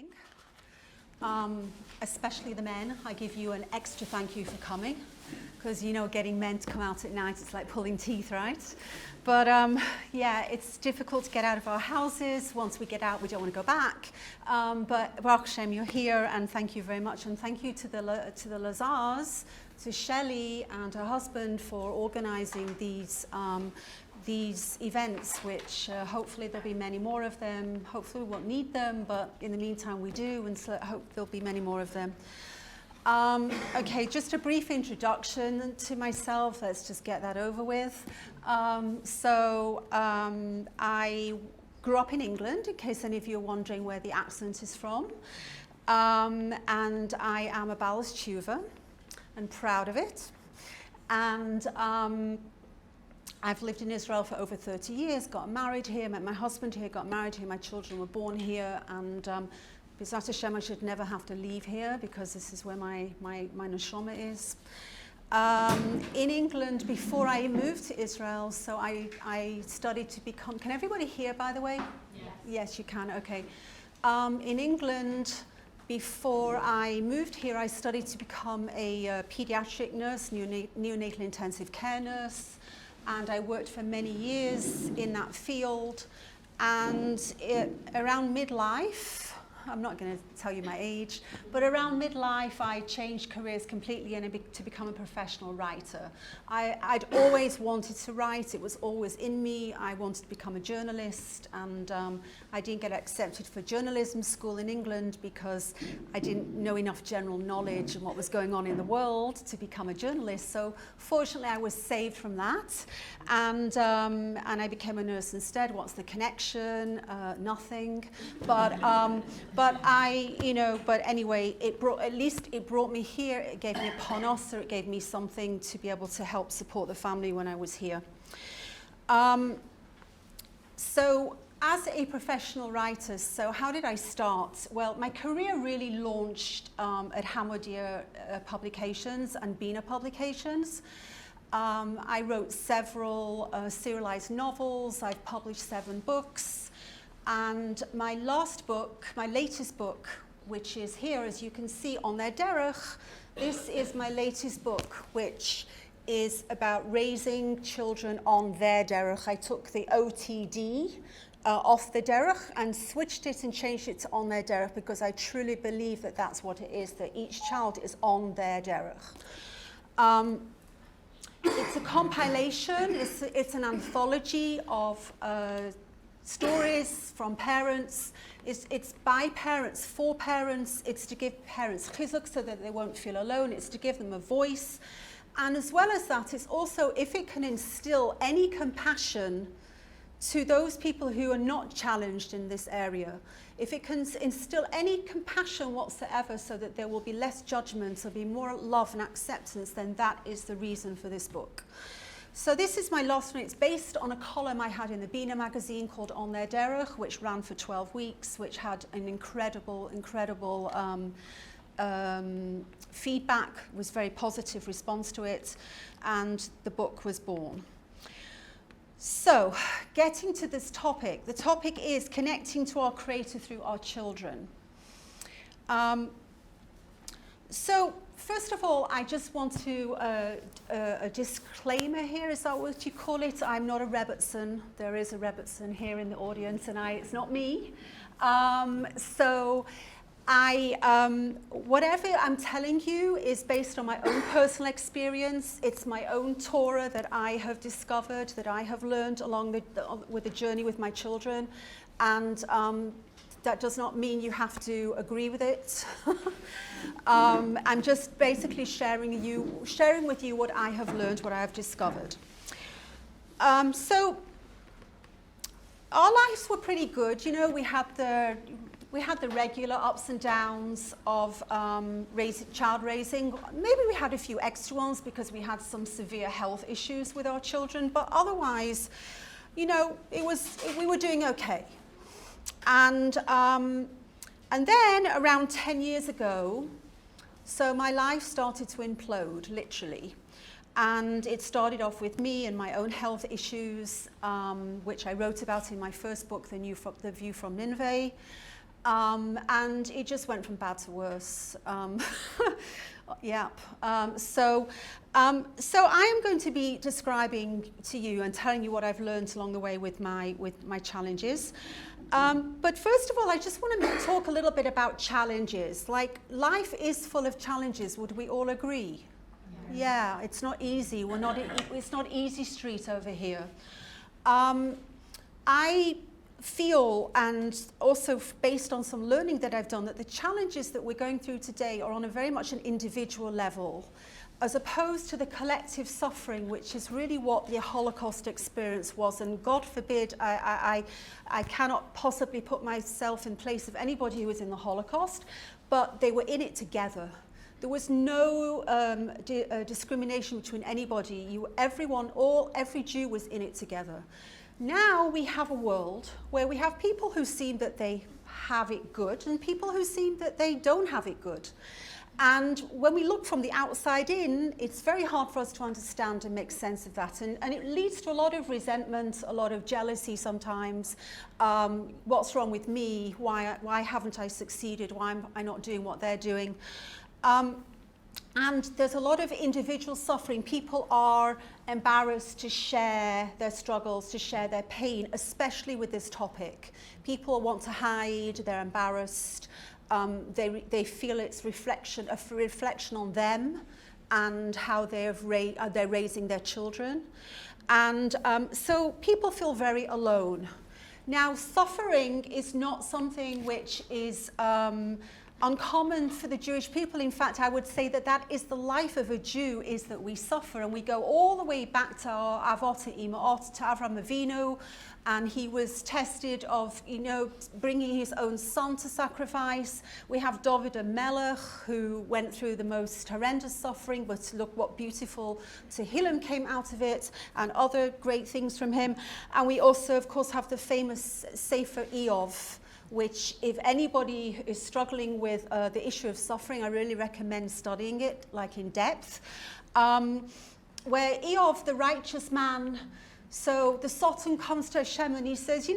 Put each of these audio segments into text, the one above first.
coming. Especially the men. I give you an extra thank you for coming, because you know, getting men to come out at night, it's like pulling teeth, right? But yeah, it's difficult to get out of our houses. Once we get out, we don't want to go back. But Baruch Hashem, you're here, and thank you very much. And thank you to the Lazars, to Shelley and her husband for organizing these events, which hopefully there'll be many more of them. Hopefully we won't need them, but in the meantime we do, and so I hope there'll be many more of them. Okay, just a brief introduction to myself. Let's just get that over with. I grew up in England, in case any of you are wondering where the accent is from. And I am a Balas Tshuva, and proud of it. And I've lived in Israel for over 30 years, got married here, met my husband here, got married here, my children were born here, and B'ezrat Hashem, I should never have to leave here, because this is where my neshama is. In England, before I moved to Israel, so I studied to become, can everybody hear, by the way? Yes. Yes, you can, okay. In England, before I moved here, I studied to become a pediatric nurse, neonatal intensive care nurse. And I worked for many years in that field. And around midlife, I'm not going to tell you my age, but around midlife, I changed careers completely to become a professional writer. I'd always wanted to write. It was always in me. I wanted to become a journalist, and I didn't get accepted for journalism school in England because I didn't know enough general knowledge and what was going on in the world to become a journalist. So fortunately, I was saved from that, and I became a nurse instead. What's the connection? Nothing. But anyway, it brought me here. It gave me a panos, it gave me something to be able to help support the family when I was here. So as a professional writer, so how did I start? Well, my career really launched at Hamodia Publications and Bina Publications. I wrote several serialized novels. I've published 7 books. And my latest book, which is here, as you can see, On Their Derech, this is my latest book, which is about raising children on their derech. I took the OTD off the derech and switched it and changed it to On Their Derech, because I truly believe that that's what it is, that each child is on their derech. It's a compilation, it's an anthology of stories from parents. It's by parents, for parents. It's to give parents chizuk so that they won't feel alone. It's to give them a voice. And as well as that, it's also, if it can instill any compassion to those people who are not challenged in this area, if it can instill any compassion whatsoever so that there will be less judgment, so be more love and acceptance, then that is the reason for this book. So this is my last one. It's based on a column I had in the Bina magazine called On Their Derech, which ran for 12 weeks, which had an incredible feedback, was very positive response to it, and the book was born. So, getting to this topic, the topic is connecting to our Creator through our children. So, first of all, I just want to, a disclaimer here, is that what you call it? I'm not a Rebbetzin. There is a Rebbetzin here in the audience, and it's not me. Whatever I'm telling you is based on my own personal experience. It's my own Torah that I have discovered, that I have learned along with the journey with my children, and that does not mean you have to agree with it. I'm just basically sharing with you what I have learned, what I have discovered. So our lives were pretty good. You know, we had the regular ups and downs of child raising. Maybe we had a few extra ones because we had some severe health issues with our children, but otherwise, you know, we were doing okay. And then around 10 years ago, so my life started to implode, literally. And it started off with me and my own health issues, which I wrote about in my first book, The View from Nineveh. And it just went from bad to worse. Yep. So I am going to be describing to you and telling you what I've learned along the way with my challenges. But first of all, I just want to talk a little bit about challenges. Like, life is full of challenges. Would we all agree? Yeah, it's not easy. It's not easy street over here. I feel, and also based on some learning that I've done, that the challenges that we're going through today are on a very much an individual level, as opposed to the collective suffering, which is really what the Holocaust experience was. And God forbid, I cannot possibly put myself in place of anybody who was in the Holocaust, but they were in it together. There was no discrimination between anybody. Every Jew was in it together. Now we have a world where we have people who seem that they have it good and people who seem that they don't have it good. And when we look from the outside in, it's very hard for us to understand and make sense of that. And it leads to a lot of resentment, a lot of jealousy sometimes. What's wrong with me? Why haven't I succeeded? Why am I not doing what they're doing? And there's a lot of individual suffering. People are embarrassed to share their struggles, to share their pain, especially with this topic. People want to hide, they're embarrassed. They feel it's a reflection on them and how they're raising their children. And so people feel very alone. Now, suffering is not something which is uncommon for the Jewish people. In fact, I would say that is the life of a Jew, is that we suffer. And we go all the way back to our Avot Imaot, to Avram Avinu, and he was tested of, bringing his own son to sacrifice. We have David Melech, who went through the most horrendous suffering, but look what beautiful Tehillim came out of it, and other great things from him. And we also, of course, have the famous Sefer Eov, which, if anybody is struggling with the issue of suffering, I really recommend studying it, like, in depth. Where Eov, the righteous man, so the Satan comes to Hashem and he says,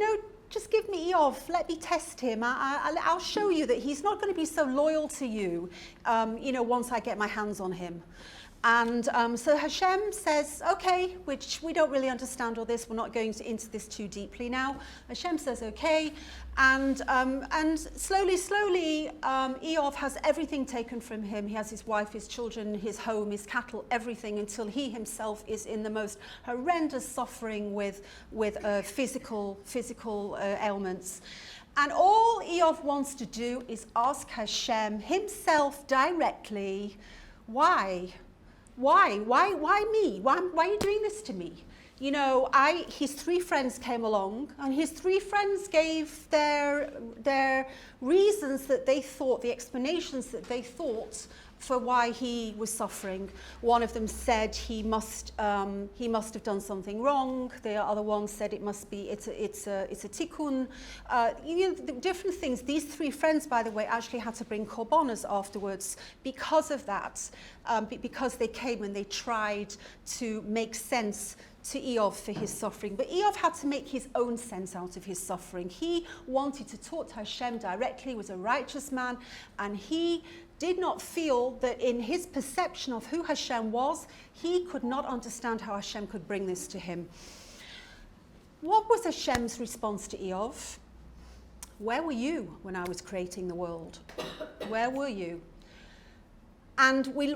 just give me Eov, let me test him. I'll show you that he's not going to be so loyal to you, once I get my hands on him. And so Hashem says, okay, which we don't really understand all this. We're not going into this too deeply now. Hashem says, okay. And slowly, Eov has everything taken from him. He has his wife, his children, his home, his cattle, everything, until he himself is in the most horrendous suffering with physical ailments. And all Eov wants to do is ask Hashem himself directly, why? Why me? Why are you doing this to me? His three friends came along, and his three friends gave their reasons that they thought, the explanations that they thought for why he was suffering. One of them said he must have done something wrong. The other one said it's a tikkun. Different things. These three friends, by the way, actually had to bring korbanos afterwards because of that, because they came and they tried to make sense to Eov for his suffering. But Eov had to make his own sense out of his suffering. He wanted to talk to Hashem directly. He was a righteous man, and he did not feel that, in his perception of who Hashem was, he could not understand how Hashem could bring this to him. What was Hashem's response to Eov? Where were you when I was creating the world? Where were you? And we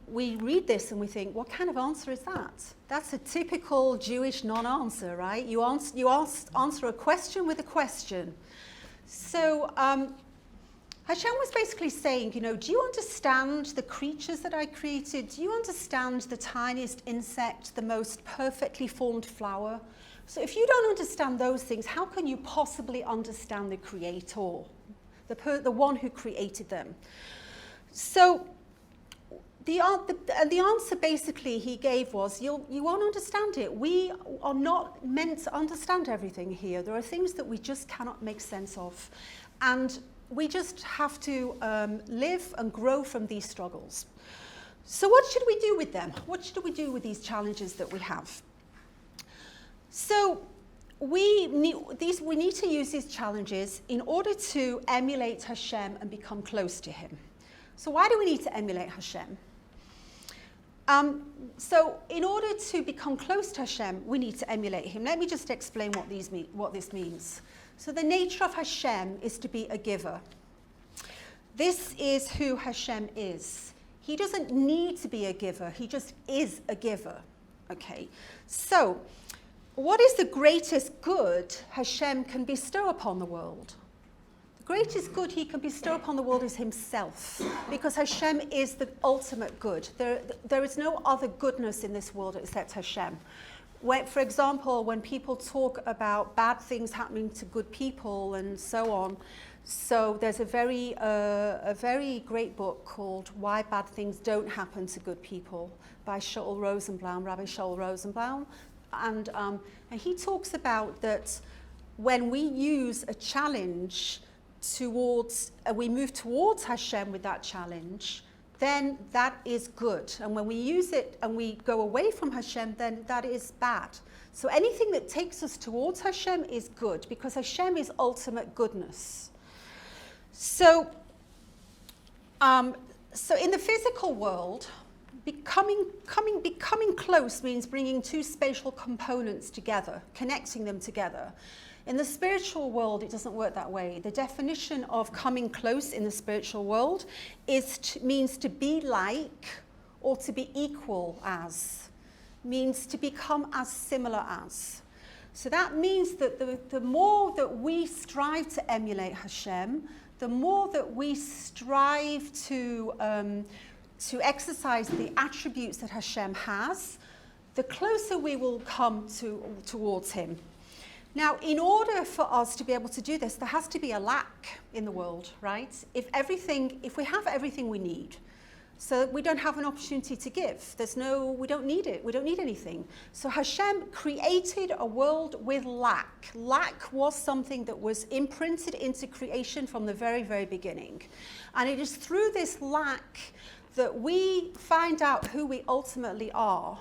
read this and we think, what kind of answer is that? That's a typical Jewish non-answer, right? You answer a question with a question. So Hashem was basically saying, do you understand the creatures that I created? Do you understand the tiniest insect, the most perfectly formed flower? So if you don't understand those things, how can you possibly understand the Creator, the one who created them? So the answer basically he gave was, you won't understand it. We are not meant to understand everything here. There are things that we just cannot make sense of. And we just have to live and grow from these struggles. So what should we do with them? What should we do with these challenges that we have? So we need to use these challenges in order to emulate Hashem and become close to him. So why do we need to emulate Hashem? So in order to become close to Hashem, we need to emulate him. Let me just explain what this means. So the nature of Hashem is to be a giver. This is who Hashem is. He doesn't need to be a giver. He just is a giver. Okay. So what is the greatest good Hashem can bestow upon the world? The greatest good he can bestow upon the world is himself, because Hashem is the ultimate good. There is no other goodness in this world except Hashem. For example, when people talk about bad things happening to good people and so on, so there's a very great book called Why Bad Things Don't Happen to Good People by Shaul Rosenbaum, Rabbi Shaul Rosenbaum. And he talks about that when we use a challenge we move towards Hashem with that challenge, then that is good. And when we use it and we go away from Hashem, then that is bad. So anything that takes us towards Hashem is good, because Hashem is ultimate goodness. So in the physical world, becoming close means bringing two spatial components together, connecting them together. In the spiritual world, it doesn't work that way. The definition of coming close in the spiritual world means to be like or to be equal as, means to become as similar as. So that means that the more that we strive to emulate Hashem, the more that we strive to exercise the attributes that Hashem has, the closer we will come towards him. Now, in order for us to be able to do this, there has to be a lack in the world, right? If we have everything we need, so we don't have an opportunity to give. We don't need it. We don't need anything. So Hashem created a world with lack. Lack was something that was imprinted into creation from the very, very beginning. And it is through this lack that we find out who we ultimately are.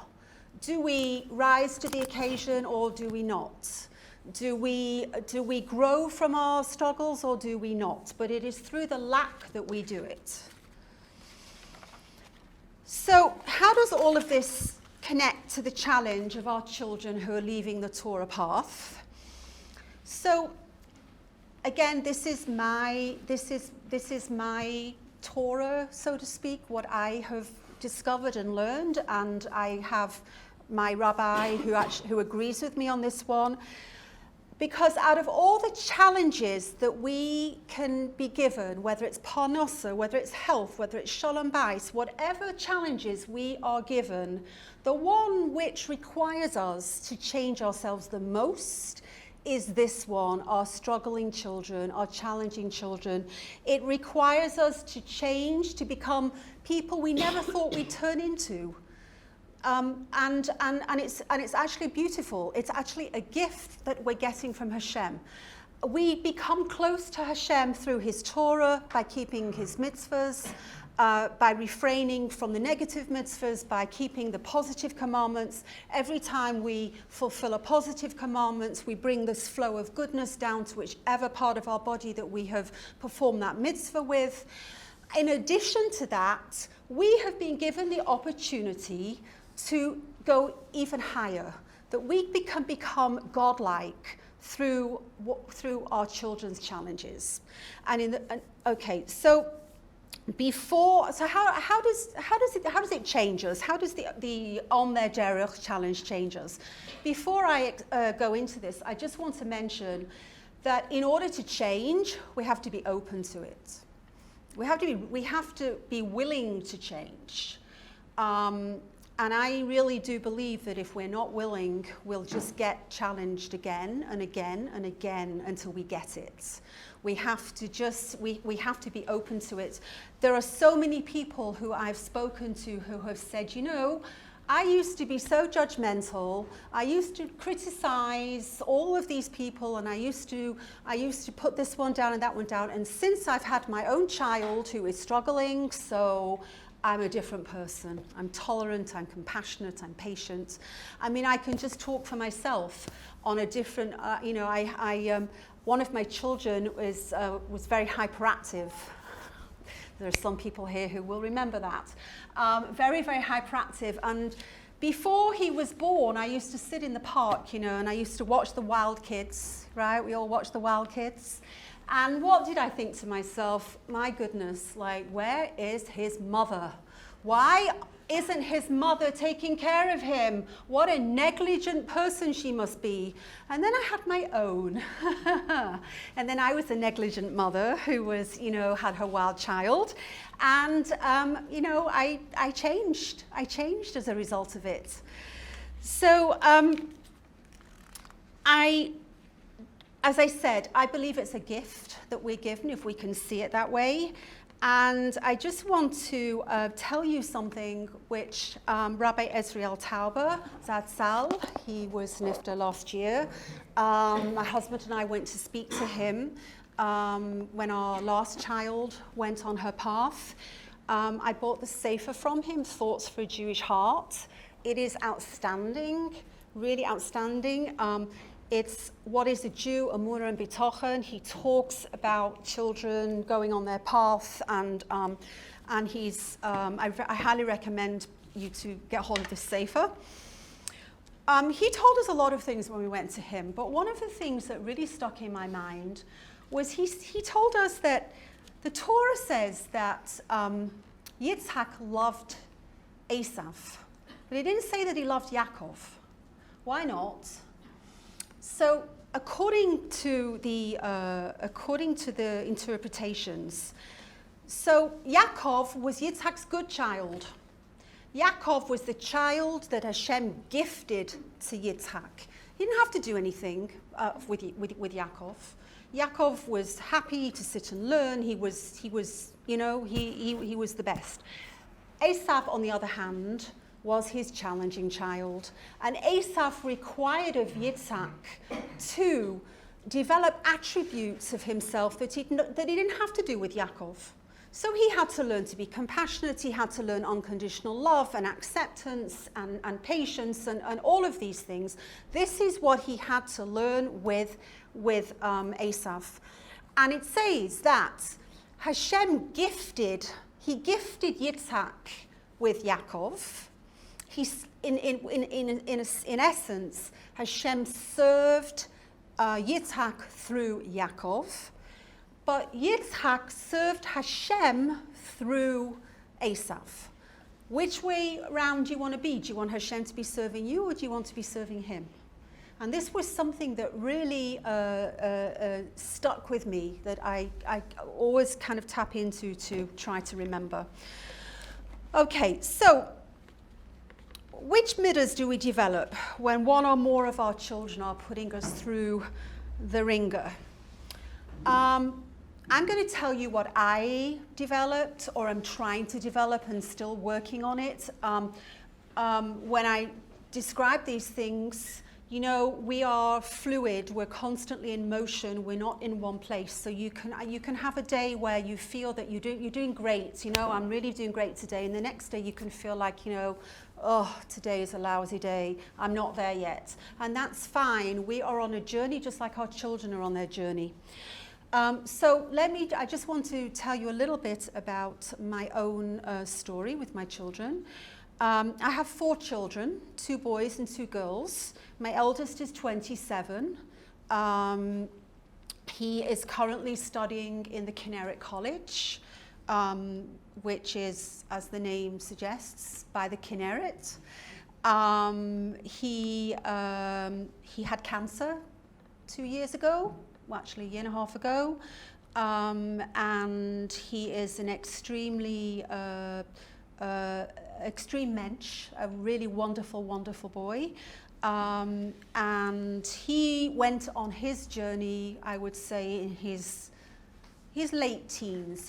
Do we rise to the occasion or do we not? Do we grow from our struggles or do we not? But it is through the lack that we do it. So how does all of this connect to the challenge of our children who are leaving the Torah path? So again, this is my Torah, so to speak, what I have discovered and learned, and I have my rabbi who agrees with me on this one. Because out of all the challenges that we can be given, whether it's parnasa, whether it's health, whether it's shalom bais, whatever challenges we are given, the one which requires us to change ourselves the most is this one, our struggling children, our challenging children. It requires us to change, to become people we never thought we'd turn into. And it's actually beautiful. It's actually a gift that we're getting from Hashem. We become close to Hashem through his Torah, by keeping his mitzvahs, by refraining from the negative mitzvahs, by keeping the positive commandments. Every time we fulfill a positive commandment, we bring this flow of goodness down to whichever part of our body that we have performed that mitzvah with. In addition to that, we have been given the opportunity to go even higher, that we can become godlike through our children's challenges. So how does it change us? How does the On Their Derech challenge change us? Before I go into this, I just want to mention that in order to change, we have to be open to it. We have to be willing to change. And I really do believe that if we're not willing, we'll just get challenged again and again and again until we get it. We have to be open to it. There are so many people who I've spoken to who have said, you know, I used to be so judgmental. I used to criticize all of these people, and I used to put this one down and that one down. And since I've had my own child who is struggling, so I'm a different person. I'm tolerant, I'm compassionate, I'm patient. I mean, I can just talk for myself. on a different, one of my children was very hyperactive. There are some people here who will remember that. Very, very hyperactive. And before he was born, I used to sit in the park, and I used to watch the wild kids, right? We all watch the wild kids. And what did I think to myself? My goodness, like, where is his mother? Why isn't his mother taking care of him? What a negligent person she must be. And then I had my own. And then I was a negligent mother who was, had her wild child. And, I changed. I changed as a result of it. So as I said, I believe it's a gift that we're given if we can see it that way. And I just want to tell you something which Rabbi Ezriel Tauber, Zatzal, he was Nifta last year. My husband and I went to speak to him when our last child went on her path. I bought the Sefer from him, Thoughts for a Jewish Heart. It is outstanding, really outstanding. It's what is a Jew, Emunah and Bitochen. He talks about children going on their path, and he's. I highly recommend you to get hold of this Sefer. He told us a lot of things when we went to him, but one of the things that really stuck in my mind was he told us that the Torah says that Yitzhak loved Esav, but he didn't say that he loved Yaakov. Why not? So, according to the interpretations, so Yaakov was Yitzhak's good child. Yaakov was the child that Hashem gifted to Yitzhak. He didn't have to do anything with Yaakov. Yaakov was happy to sit and learn. He was the best. Esav, on the other hand, was his challenging child. And Esav required of Yitzhak to develop attributes of himself that he didn't have to do with Yaakov. So he had to learn to be compassionate, he had to learn unconditional love and acceptance and patience and all of these things. This is what he had to learn with Esav. And it says that Hashem gifted Yitzhak with Yaakov. He's, in essence, Hashem served Yitzhak through Yaakov, but Yitzhak served Hashem through Esav. Which way round do you want to be? Do you want Hashem to be serving you, or do you want to be serving him? And this was something that really stuck with me, that I always kind of tap into to try to remember. Okay, so which midas do we develop when one or more of our children are putting us through the ringer? I'm going to tell you what I developed, or I'm trying to develop and still working on it. When I describe these things, we are fluid, we're constantly in motion, we're not in one place. So you can have a day where you feel that you're doing great, I'm really doing great today, and the next day you can feel like, oh, today is a lousy day, I'm not there yet. And that's fine. We are on a journey just like our children are on their journey. So I just want to tell you a little bit about my own story with my children. I have 4 children, 2 boys and 2 girls. My eldest is 27. He is currently studying in the Kinneret College, which is, as the name suggests, by the Kinneret. He had cancer 2 years ago, well, actually a year and a half ago, and he is an extremely extreme mensch, a really wonderful, wonderful boy. And he went on his journey, I would say, in his late teens.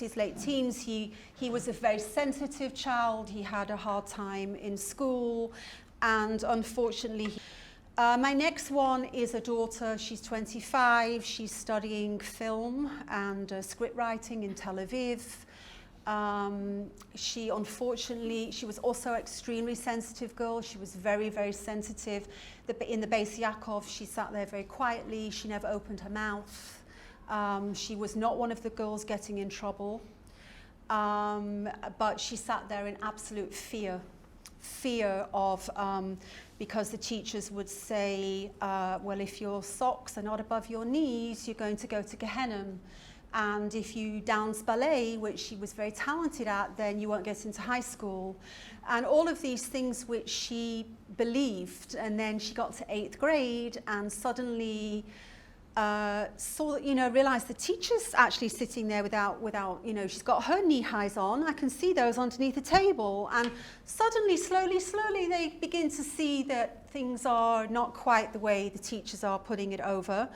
He was a very sensitive child. He had a hard time in school, and unfortunately, my next one is a daughter. She's 25. She's studying film and script writing in Tel Aviv. She was also an extremely sensitive girl. She was very, very sensitive. In the Beis Yaakov, she sat there very quietly. She never opened her mouth. She was not one of the girls getting in trouble. But she sat there in absolute fear of, because the teachers would say, well, if your socks are not above your knees, you're going to go to Gehenna. And if you dance ballet, which she was very talented at, then you won't get into high school. And all of these things which she believed. And then she got to 8th grade and suddenly realized the teacher's actually sitting there without, she's got her knee highs on. I can see those underneath the table. And suddenly, slowly, they begin to see that things are not quite the way the teachers are putting it over.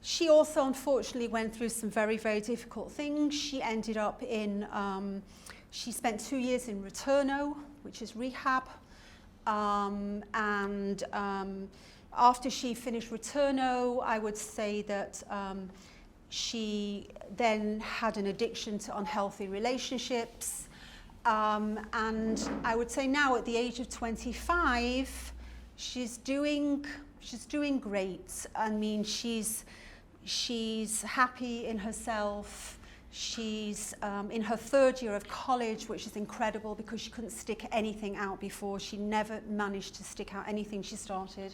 She also, unfortunately, went through some very, very difficult things. She ended up she spent 2 years in Returno, which is rehab. After she finished Returno, I would say that she then had an addiction to unhealthy relationships. And I would say now, at the age of 25, she's doing great. I mean, she's happy in herself. She's in her 3rd year of college, which is incredible because she couldn't stick anything out before. She never managed to stick out anything she started.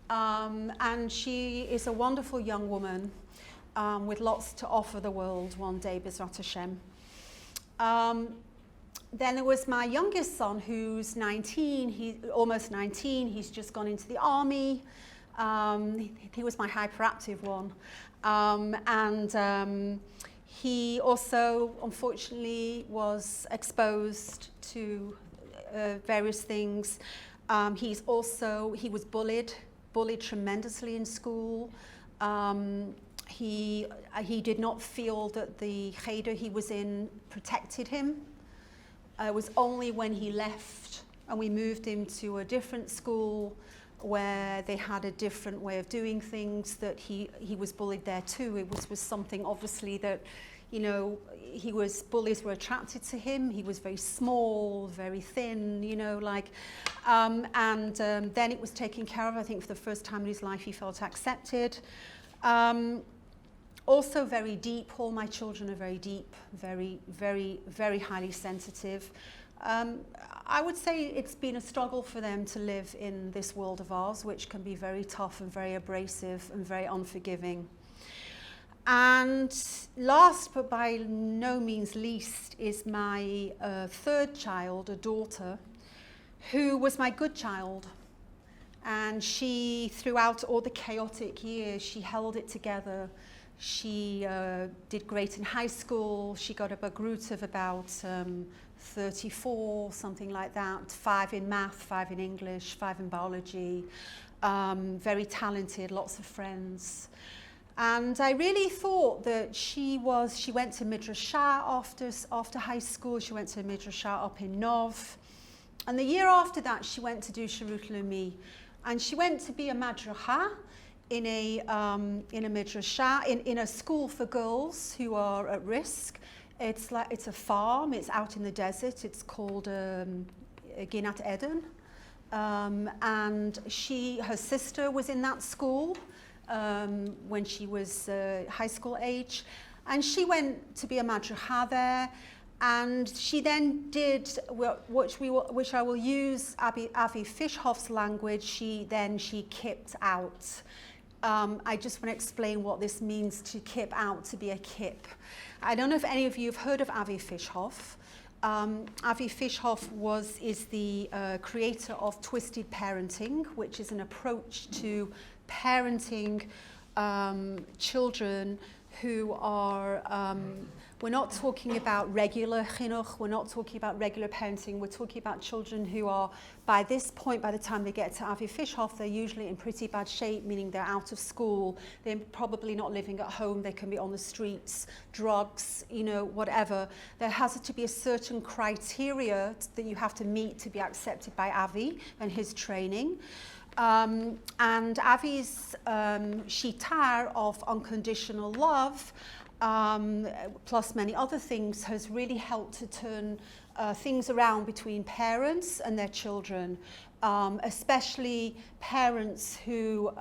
And she is a wonderful young woman with lots to offer the world one day, B'ezrat Hashem. Then there was my youngest son, who's 19, almost 19. He's just gone into the army. He was my hyperactive one. He also, unfortunately, was exposed to various things. He was bullied tremendously in school. He did not feel that the cheder he was in protected him. It was only when he left and we moved him to a different school where they had a different way of doing things that he was bullied there too. It was something obviously that, bullies were attracted to him. He was very small, very thin, then it was taken care of. I think for the first time in his life he felt accepted. Also very deep. All my children are very deep, very, very, very highly sensitive. I would say it's been a struggle for them to live in this world of ours, which can be very tough and very abrasive and very unforgiving. And last but by no means least is my 3rd child, a daughter, who was my good child. And she, throughout all the chaotic years, she held it together. She did great in high school. She got a bagrut of about 34, something like that. 5 in math, 5 in English, 5 in biology. Very talented, lots of friends. And I really thought that she went to Midrashah after high school. She went to Midrashah up in Nov. And the year after that, she went to do Shirut Leumi. And she went to be a madracha in a midrashah, in a school for girls who are at risk. It's a farm. It's out in the desert. It's called Ginat Eden. And her sister was in that school when she was high school age. And she went to be a madracha there. And she then did, which I will use Avi Fischhoff's language, she kipped out. I just want to explain what this means to kip out, to be a kip. I don't know if any of you have heard of Avi Fischhoff. Avi Fischhoff is the creator of Twisted Parenting, which is an approach to parenting children who are, we're not talking about regular chinuch, we're not talking about regular parenting, we're talking about children who are, by this point, by the time they get to Avi Fischhoff, they're usually in pretty bad shape, meaning they're out of school, they're probably not living at home, they can be on the streets, drugs, whatever. There has to be a certain criteria that you have to meet to be accepted by Avi and his training. And Avi's shitar of unconditional love plus many other things, has really helped to turn things around between parents and their children, especially parents who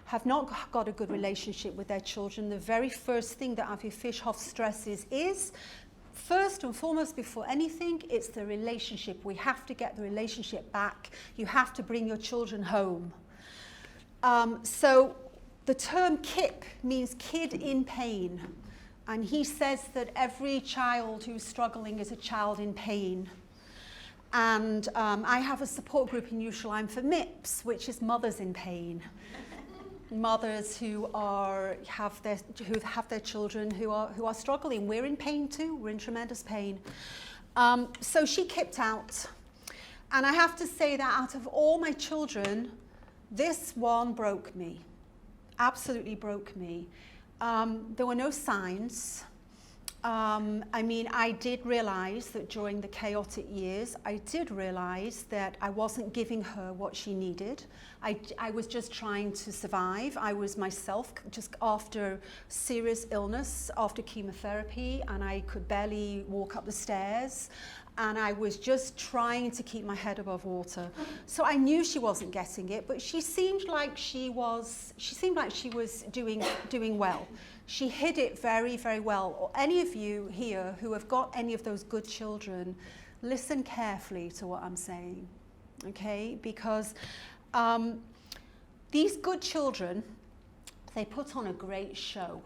have not got a good relationship with their children. The very first thing that Avi Fischhoff stresses is, first and foremost, before anything, it's the relationship. We have to get the relationship back. You have to bring your children home. So the term KIP means kid in pain. And he says that every child who's struggling is a child in pain. And I have a support group in Yerushalayim for MIPS, which is mothers in pain. Mothers who have their children who are struggling. We're in pain too. We're in tremendous pain. So she kipped out. And I have to say that out of all my children, this one broke me. Absolutely broke me. There were no signs. I mean, I did realize that during the chaotic years, I did realize that I wasn't giving her what she needed. I was just trying to survive. I was myself just after serious illness, after chemotherapy, and I could barely walk up the stairs. And I was just trying to keep my head above water. So I knew she wasn't getting it, but she seemed like she was doing well. She hid it very, very well. Or any of you here who have got any of those good children, listen carefully to what I'm saying, okay? Because these good children, they put on a great show.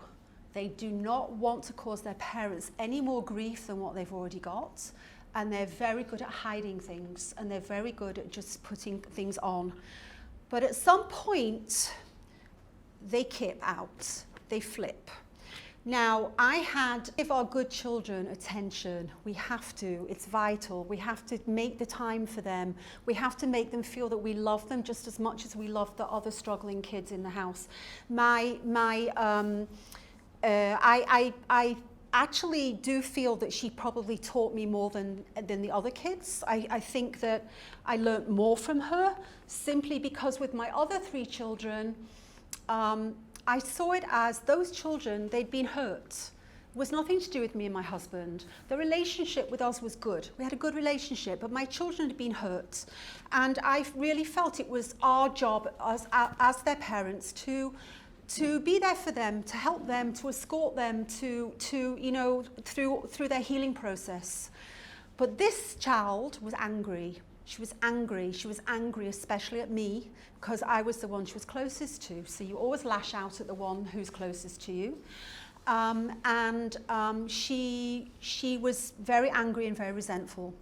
They do not want to cause their parents any more grief than what they've already got. And they're very good at hiding things, and they're very good at just putting things on. But at some point, they kip out, they flip. Now, give our good children attention. We have to, it's vital. We have to make the time for them. We have to make them feel that we love them just as much as we love the other struggling kids in the house. I actually do feel that she probably taught me more than the other kids. I think that I learned more from her simply because with my other 3 children, I saw it as those children, they'd been hurt. It was nothing to do with me and my husband. The relationship with us was good. We had a good relationship, but my children had been hurt. And I really felt it was our job as their parents to be there for them, to help them, to escort them to you know, through their healing process. But this child was angry. She was angry. She was angry especially at me because I was the one she was closest to. So you always lash out at the one who's closest to you. She was very angry and very resentful.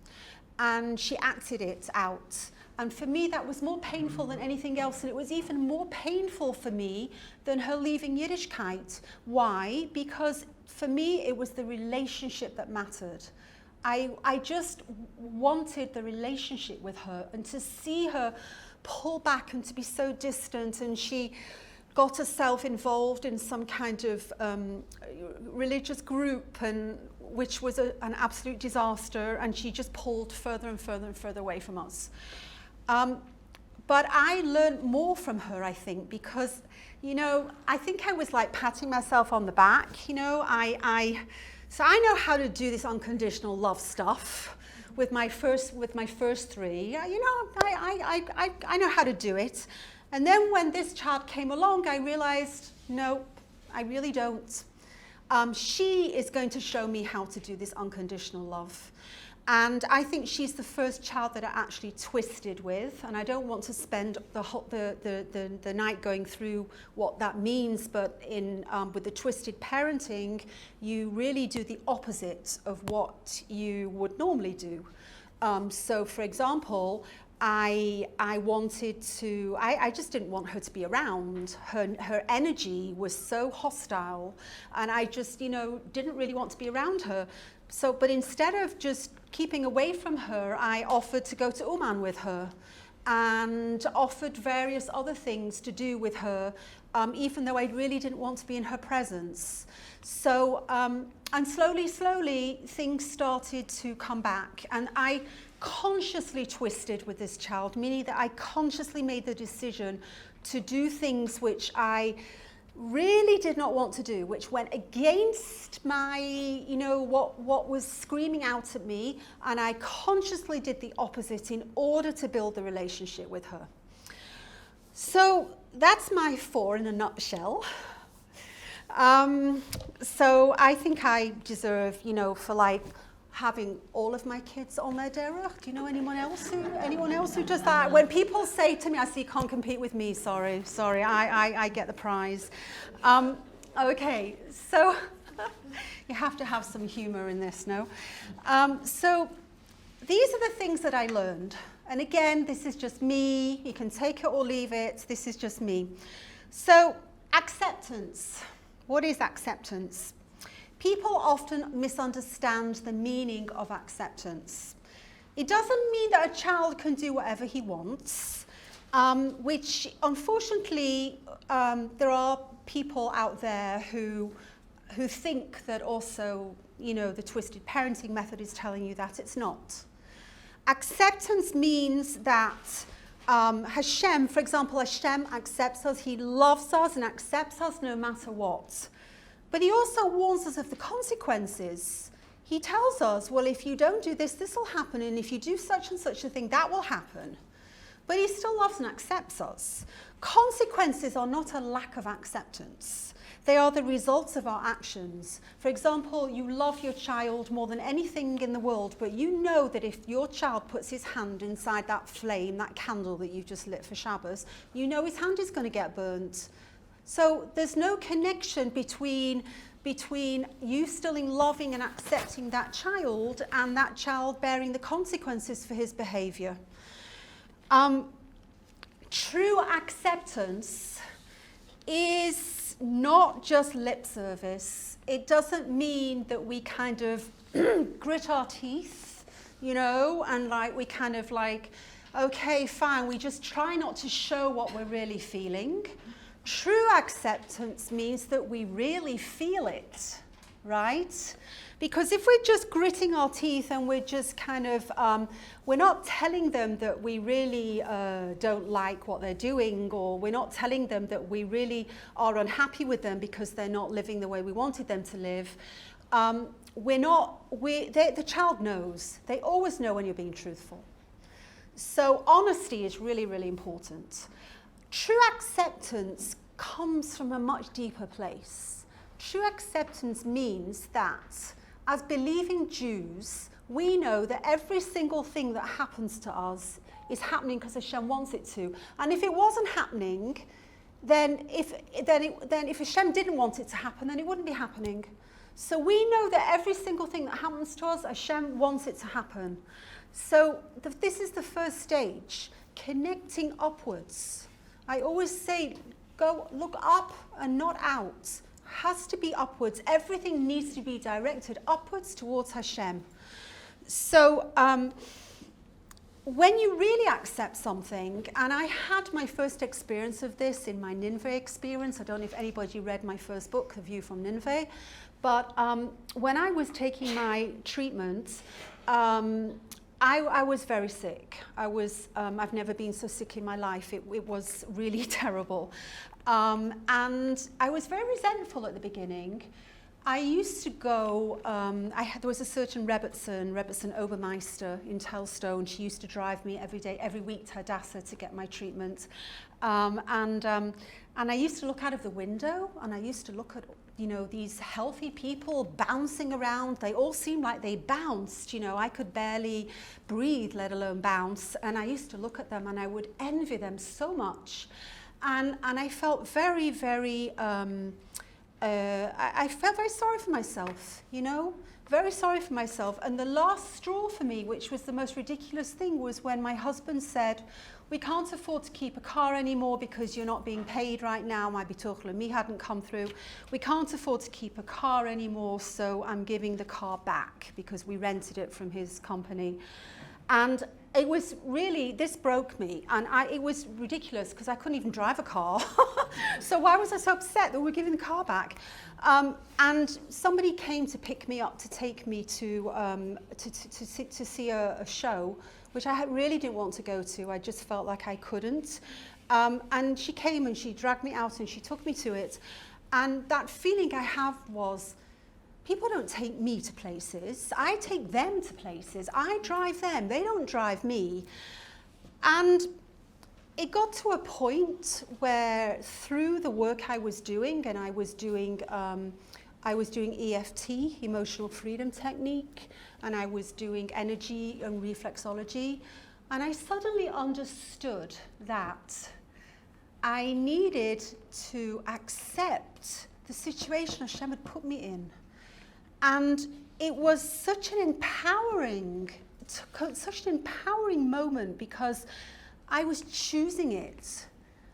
And she acted it out. And for me, that was more painful than anything else. And it was even more painful for me than her leaving Yiddishkeit. Why? Because for me, it was the relationship that mattered. I just wanted the relationship with her, and to see her pull back and to be so distant, and she got herself involved in some kind of religious group, and which was an absolute disaster, and she just pulled further and further and further away from us. But I learned more from her, I think, because, you know, I think I was like patting myself on the back, you know. So I know how to do this unconditional love stuff with my first 3. You know, I know how to do it. And then when this child came along, I realized, no, I really don't. She is going to show me how to do this unconditional love. And I think she's the first child that I actually twisted with, and I don't want to spend the night going through what that means, but with the twisted parenting, you really do the opposite of what you would normally do. So for example, I just didn't want her to be around. Her energy was so hostile, and I just, you know, didn't really want to be around her. So, but instead of just keeping away from her, I offered to go to Uman with her and offered various other things to do with her, even though I really didn't want to be in her presence. So, and slowly, things started to come back, and I consciously twisted with this child, meaning that I consciously made the decision to do things which I really did not want to do, which went against my, what was screaming out at me, and I consciously did the opposite in order to build the relationship with her. So that's my 4 in a nutshell. So I think I deserve, for like having all of my kids on their derech. Do you know anyone else who does that? When people say to me, I see you can't compete with me, sorry, I get the prize. Okay, so you have to have some humor in this, no? So these are the things that I learned. And again, this is just me. You can take it or leave it. This is just me. So acceptance. What is acceptance? People often misunderstand the meaning of acceptance. It doesn't mean that a child can do whatever he wants, which unfortunately there are people out there who think that also, the twisted parenting method is telling you that it's not. Acceptance means that Hashem, for example, Hashem accepts us, he loves us and accepts us no matter what. But he also warns us of the consequences. He tells us, well, if you don't do this, this will happen, and if you do such and such a thing, that will happen. But he still loves and accepts us. Consequences are not a lack of acceptance. They are the results of our actions. For example, you love your child more than anything in the world, but you know that if your child puts his hand inside that flame, that candle that you've just lit for Shabbos, you know his hand is going to get burnt. So there's no connection between you still loving and accepting that child and that child bearing the consequences for his behavior. True acceptance is not just lip service. It doesn't mean that we kind of grit our teeth, and we kind of okay, fine, we just try not to show what we're really feeling. True acceptance means that we really feel it, right? Because if we're just gritting our teeth and we're just kind of, we're not telling them that we really don't like what they're doing, or we're not telling them that we really are unhappy with them because they're not living the way we wanted them to live, the child knows. They always know when you're being truthful. So honesty is really, really important. True acceptance comes from a much deeper place. True acceptance means that as believing Jews, we know that every single thing that happens to us is happening because Hashem wants it to. And if it wasn't happening, then if Hashem didn't want it to happen, then it wouldn't be happening. So we know that every single thing that happens to us, Hashem wants it to happen. So this is the first stage, connecting upwards. I always say, go look up and not out. Has to be upwards. Everything needs to be directed upwards towards Hashem. So when you really accept something, and I had my first experience of this in my Nineveh experience. I don't know if anybody read my first book, The View from Nineveh, but when I was taking my treatment, I was very sick. I've never been so sick in my life. It was really terrible. And I was very resentful at the beginning. I used to go, there was a certain Rebbetzin Obermeister in Telstone. She used to drive me every week to Hadassah to get my treatment. And I used to look out of the window, and I used to look at these healthy people bouncing around. They all seemed like they bounced. I could barely breathe, let alone bounce. And I used to look at them and I would envy them so much. And I felt very, very, I felt very sorry for myself, very sorry for myself. And the last straw for me, which was the most ridiculous thing, was when my husband said, we can't afford to keep a car anymore because you're not being paid right now. My bituch leumi hadn't come through. We can't afford to keep a car anymore, so I'm giving the car back because we rented it from his company. And it was really, this broke me, and it was ridiculous because I couldn't even drive a car. So why was I so upset that we were giving the car back? And somebody came to pick me up to take me to see a show, which I really didn't want to go to. I just felt like I couldn't. And she came and she dragged me out and she took me to it. And that feeling I have was, people don't take me to places. I take them to places. I drive them. They don't drive me. And it got to a point where through the work I was doing, and I was doing EFT, emotional freedom technique, and I was doing energy and reflexology, and I suddenly understood that I needed to accept the situation Hashem had put me in. And it was such an empowering moment, because I was choosing it.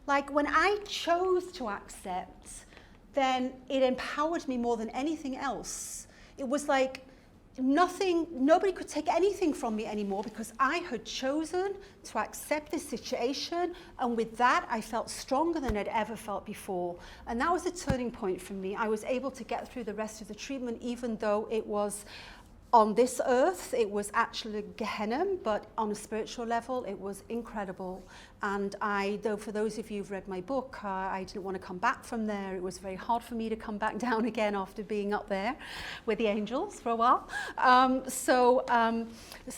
Like, when I chose to accept, then it empowered me more than anything else. It was like nobody could take anything from me anymore, because I had chosen to accept this situation, and with that I felt stronger than I'd ever felt before. And that was a turning point for me. I was able to get through the rest of the treatment, even though it was on this earth, it was actually Gehenna, but on a spiritual level, it was incredible. And though for those of you who've read my book, I didn't want to come back from there. It was very hard for me to come back down again after being up there with the angels for a while. So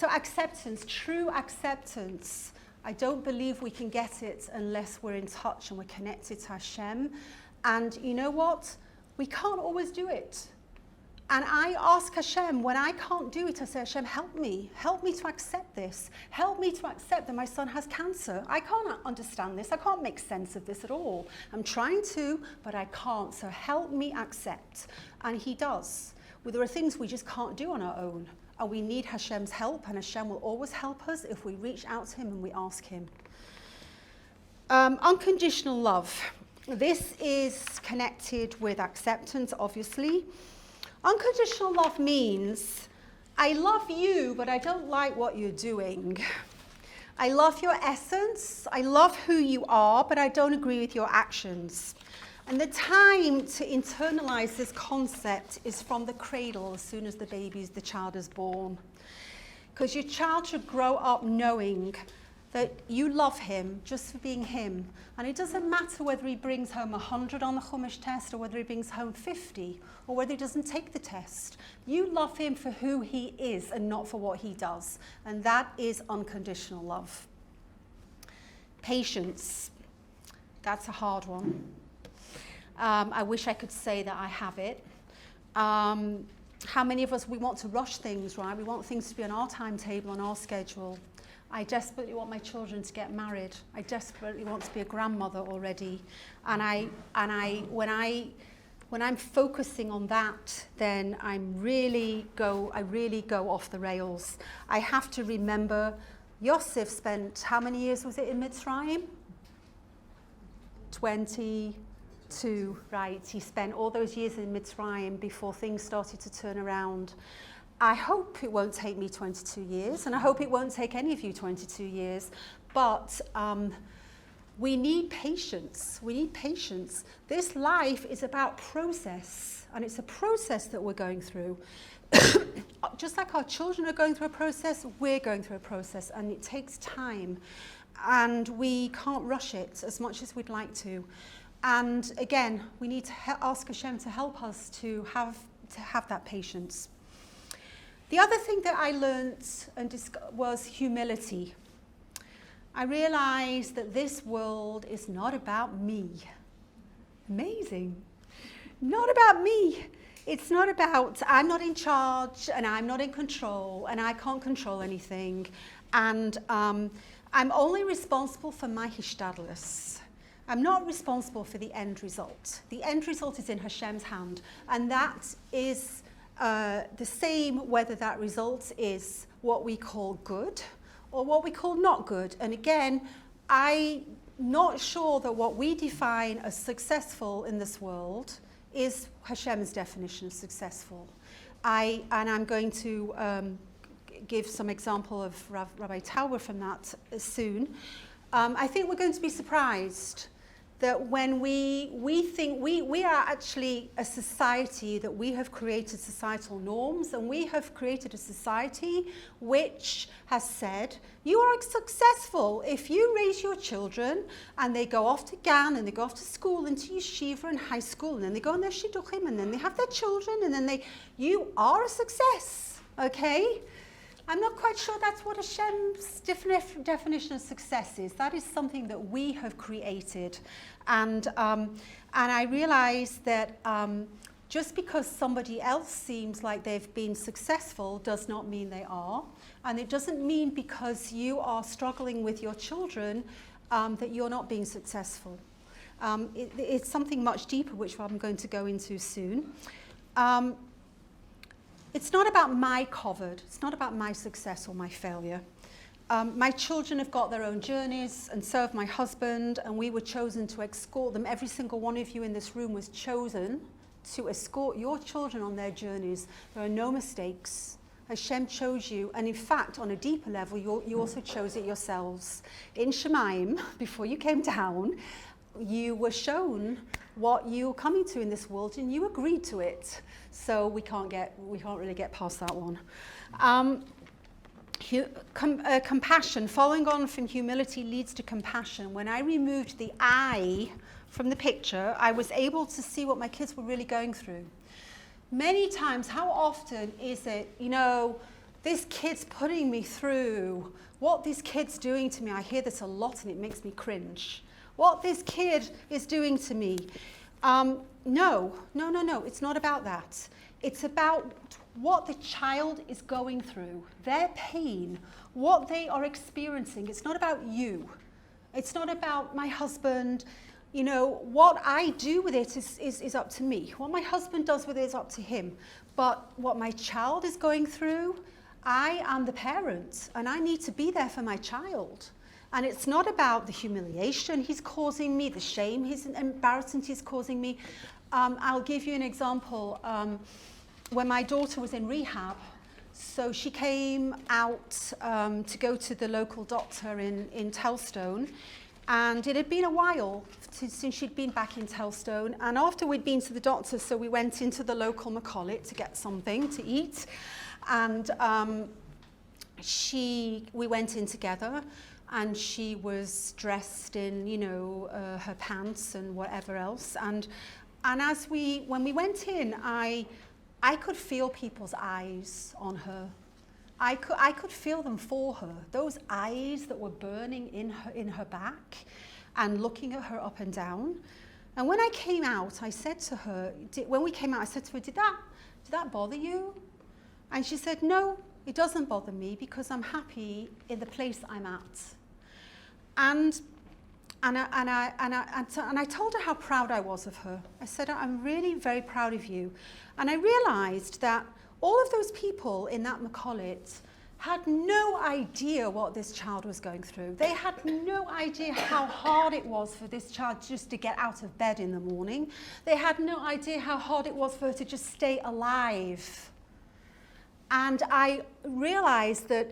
acceptance, true acceptance. I don't believe we can get it unless we're in touch and we're connected to Hashem. And you know what? We can't always do it. And I ask Hashem, when I can't do it, I say, Hashem, help me to accept this. Help me to accept that my son has cancer. I can't understand this. I can't make sense of this at all. I'm trying to, but I can't. So help me accept. And he does. Well, there are things we just can't do on our own. And we need Hashem's help, and Hashem will always help us if we reach out to him and we ask him. Unconditional love. This is connected with acceptance, obviously. Unconditional love means, I love you, but I don't like what you're doing. I love your essence, I love who you are, but I don't agree with your actions. And the time to internalize this concept is from the cradle, as soon as the child is born. Because your child should grow up knowing that you love him just for being him. And it doesn't matter whether he brings home 100 on the Chumash test, or whether he brings home 50, or whether he doesn't take the test. You love him for who he is and not for what he does. And that is unconditional love. Patience. That's a hard one. I wish I could say that I have it. How many of us, we want to rush things, right? We want things to be on our timetable, on our schedule. I desperately want my children to get married. I desperately want to be a grandmother already. And when I'm focusing on that, then I really go off the rails. I have to remember, Yosef spent, how many years was it in Mitzrayim? 22, right? He spent all those years in Mitzrayim before things started to turn around. I hope it won't take me 22 years, and I hope it won't take any of you 22 years, but we need patience. We need patience. This life is about process, and it's a process that we're going through. Just like our children are going through a process, we're going through a process, and it takes time, and we can't rush it as much as we'd like to. And again, we need to ask Hashem to help us to have that patience. The other thing that I learned was humility. I realized that this world is not about me. Amazing. Not about me. It's not about, I'm not in charge, and I'm not in control, and I can't control anything. And I'm only responsible for my hishtadlus. I'm not responsible for the end result. The end result is in Hashem's hand, and that is the same whether that result is what we call good or what we call not good. And again, I'm not sure that what we define as successful in this world is Hashem's definition of successful. And I'm going to give some example of Rabbi Tauber from that soon. I think we're going to be surprised that when we think we are actually a society, that we have created societal norms, and we have created a society which has said you are successful if you raise your children and they go off to GAN and they go off to school and to yeshiva and high school, and then they go on their shidduchim and then they have their children, and then you are a success, okay? I'm not quite sure that's what Hashem's definition of success is. That is something that we have created. And I realize that just because somebody else seems like they've been successful does not mean they are. And it doesn't mean because you are struggling with your children that you're not being successful. It's something much deeper, which I'm going to go into soon. It's not about my covered, it's not about my success or my failure. My children have got their own journeys, and so have my husband, and we were chosen to escort them. Every single one of you in this room was chosen to escort your children on their journeys. There are no mistakes. Hashem chose you, and in fact, on a deeper level, you also chose it yourselves. In Shemaim, before you came down, you were shown what you're coming to in this world, and you agreed to it. So we can't really get past that one. Compassion, following on from humility leads to compassion. When I removed the I from the picture, I was able to see what my kids were really going through. Many times, how often is it, this kid's putting me through, what this kid's doing to me? I hear this a lot and it makes me cringe. What this kid is doing to me. No, it's not about that. It's about what the child is going through, their pain, what they are experiencing. It's not about you. It's not about my husband. What I do with it is up to me. What my husband does with it is up to him. But what my child is going through, I am the parent, and I need to be there for my child. And it's not about the humiliation he's causing me, the shame, his embarrassment he's causing me. I'll give you an example. When my daughter was in rehab, so she came out to go to the local doctor in Telstone, and it had been a while since she'd been back in Telstone. And after we'd been to the doctor, so we went into the local McCulloch to get something to eat, and we went in together. And she was dressed in, her pants and whatever else. And when we went in, I could feel people's eyes on her. I could feel them for her. Those eyes that were burning in her back and looking at her up and down. And when I came out, I said to her, did that bother you? And she said, no, it doesn't bother me because I'm happy in the place I'm at. And I told her how proud I was of her. I said, I'm really very proud of you. And I realized that all of those people in that McCulloch had no idea what this child was going through. They had no idea how hard it was for this child just to get out of bed in the morning. They had no idea how hard it was for her to just stay alive. And I realized that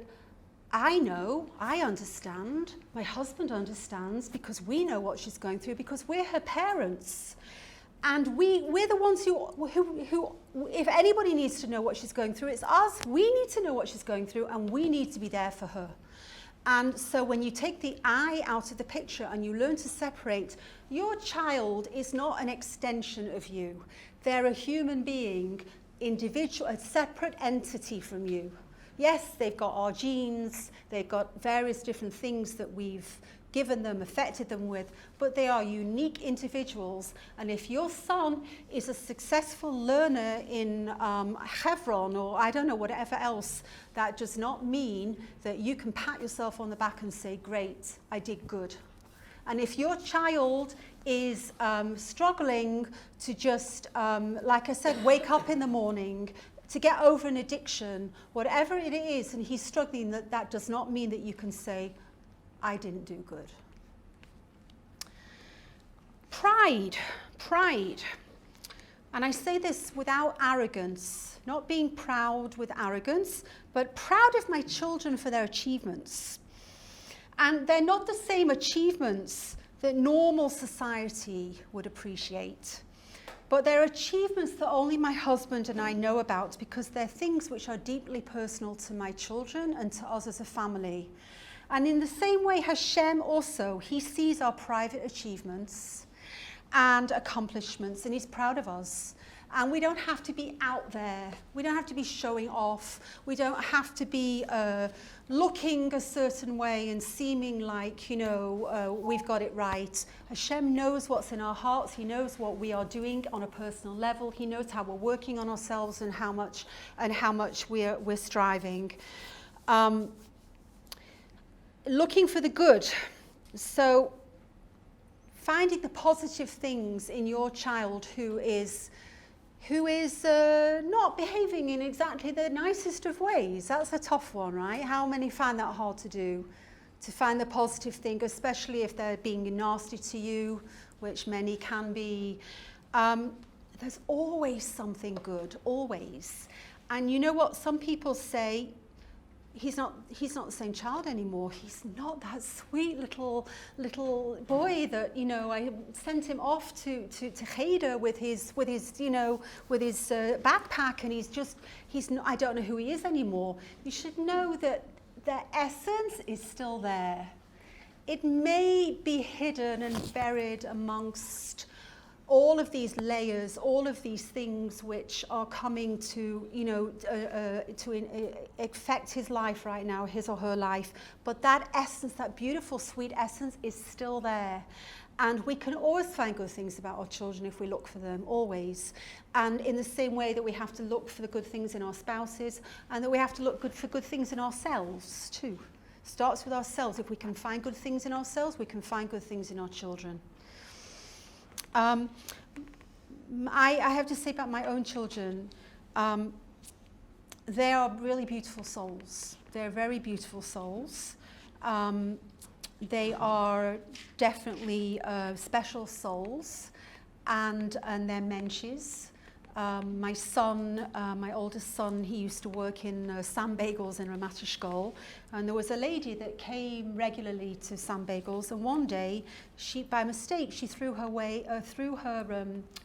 I know, I understand, my husband understands, because we know what she's going through, because we're her parents. And we're the ones who, if anybody needs to know what she's going through, it's us. We need to know what she's going through, and we need to be there for her. And so when you take the I out of the picture and you learn to separate, your child is not an extension of you. They're a human being, individual, a separate entity from you. Yes, they've got our genes, they've got various different things that we've given them, affected them with, but they are unique individuals. And if your son is a successful learner in Hebron, or I don't know, whatever else, that does not mean that you can pat yourself on the back and say, great, I did good. And if your child is struggling to just, like I said, wake up in the morning, to get over an addiction, whatever it is, and he's struggling, that does not mean that you can say, I didn't do good. Pride. And I say this without arrogance, not being proud with arrogance, but proud of my children for their achievements. And they're not the same achievements that normal society would appreciate. But they're achievements that only my husband and I know about because they're things which are deeply personal to my children and to us as a family. And in the same way, Hashem also, he sees our private achievements and accomplishments, and he's proud of us. And we don't have to be out there. We don't have to be showing off. We don't have to be looking a certain way and seeming like, we've got it right. Hashem knows what's in our hearts. He knows what we are doing on a personal level. He knows how we're working on ourselves and how much we're striving. Looking for the good. So finding the positive things in your child who is not behaving in exactly the nicest of ways. That's a tough one, right? How many find that hard to do? To find the positive thing, especially if they're being nasty to you, which many can be. There's always something good, always. And you know what? Some people say, he's not the same child anymore. He's not that sweet little boy that I sent him off to Cheder with his backpack, and he's not, I don't know who he is anymore. You should know that the essence is still there. It may be hidden and buried amongst all of these layers, all of these things which are coming to affect his life right now, his or her life. But that essence, that beautiful, sweet essence is still there. And we can always find good things about our children if we look for them, always. And in the same way that we have to look for the good things in our spouses, and that we have to look for good things in ourselves too. Starts with ourselves. If we can find good things in ourselves, we can find good things in our children. I have to say about my own children, they are really beautiful souls. They're very beautiful souls. They are definitely special souls, and they're mensches. My son, my oldest son, he used to work in Sam Bagels in Ramat Eshkol, and there was a lady that came regularly to Sam Bagels, and one day, by mistake, she threw her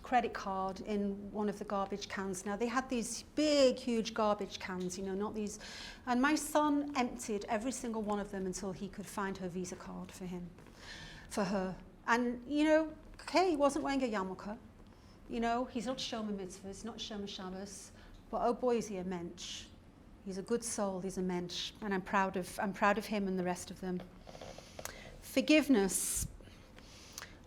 credit card in one of the garbage cans. Now, they had these big, huge garbage cans, not these, and my son emptied every single one of them until he could find her Visa card for her. And, okay, he wasn't wearing a yarmulke. He's not Shomer Mitzvahs, not Shomer Shabbos, but oh boy, is he a mensch. He's a good soul, he's a mensch, and I'm proud of him and the rest of them. Forgiveness.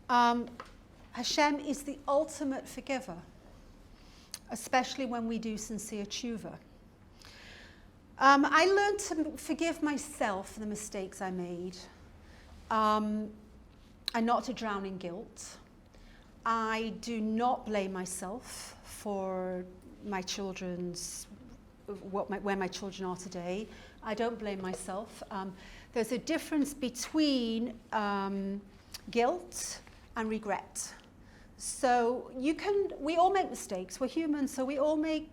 Hashem is the ultimate forgiver, especially when we do sincere tshuva. I learned to forgive myself for the mistakes I made, and not to drown in guilt. I do not blame myself for my where my children are today. I don't blame myself. There's a difference between guilt and regret. So we all make mistakes. We're human, so we all make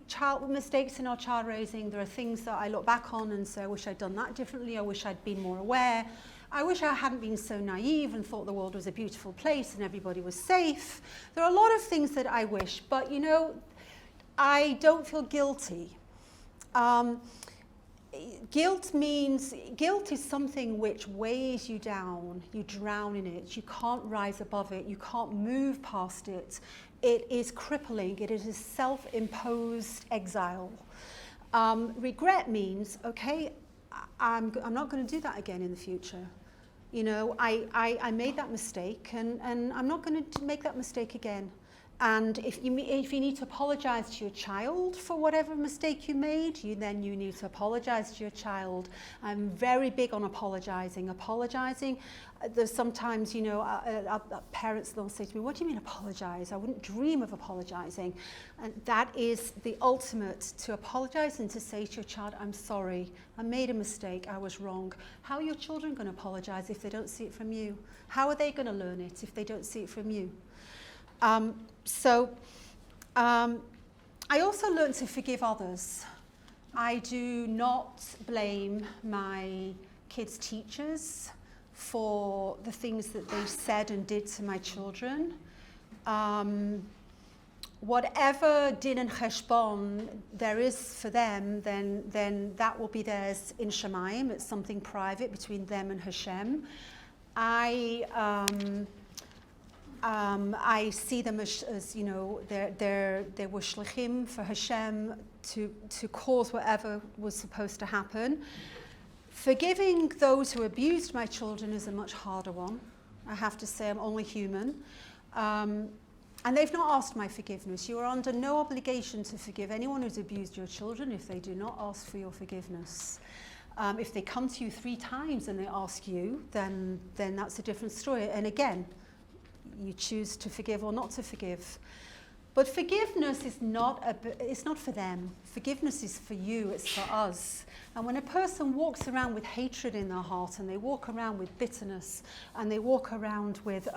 mistakes in our child raising. There are things that I look back on and say, I wish I'd done that differently. I wish I'd been more aware. I wish I hadn't been so naive and thought the world was a beautiful place and everybody was safe. There are a lot of things that I wish, but I don't feel guilty. Guilt is something which weighs you down. You drown in it. You can't rise above it. You can't move past it. It is crippling. It is a self-imposed exile. Regret means, okay, I'm not going to do that again in the future. I made that mistake, and I'm not going to make that mistake again. And if you need to apologize to your child for whatever mistake you made, then you need to apologize to your child. I'm very big on apologizing. There's sometimes, parents, they'll say to me, what do you mean apologize? I wouldn't dream of apologizing. And that is the ultimate, to apologize and to say to your child, I'm sorry, I made a mistake, I was wrong. How are your children going to apologize if they don't see it from you? How are they going to learn it if they don't see it from you? I also learned to forgive others. I do not blame my kids' teachers for the things that they said and did to my children. Whatever din and cheshbon there is for them, then that will be theirs in Shemayim. It's something private between them and Hashem. I see them as you know, they were shlichim for Hashem to cause whatever was supposed to happen. Forgiving those who abused my children is a much harder one. I have to say, I'm only human. And they've not asked my forgiveness. You are under no obligation to forgive anyone who's abused your children if they do not ask for your forgiveness. If they come to you 3 times and they ask you, then that's a different story. And again, you choose to forgive or not to forgive. But forgiveness is it's not for them. Forgiveness is for you, it's for us. And when a person walks around with hatred in their heart, and they walk around with bitterness, and they walk around with,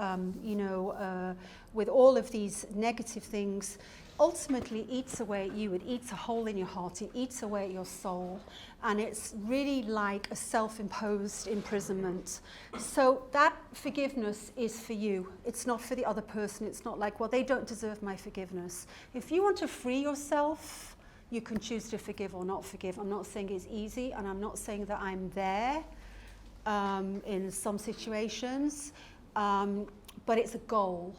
with all of these negative things, ultimately eats away at you. It eats a hole in your heart. It eats away at your soul. And it's really like a self-imposed imprisonment. So that forgiveness is for you. It's not for the other person. It's not like, well, they don't deserve my forgiveness. If you want to free yourself, you can choose to forgive or not forgive. I'm not saying it's easy, and I'm not saying that I'm there in some situations, but it's a goal.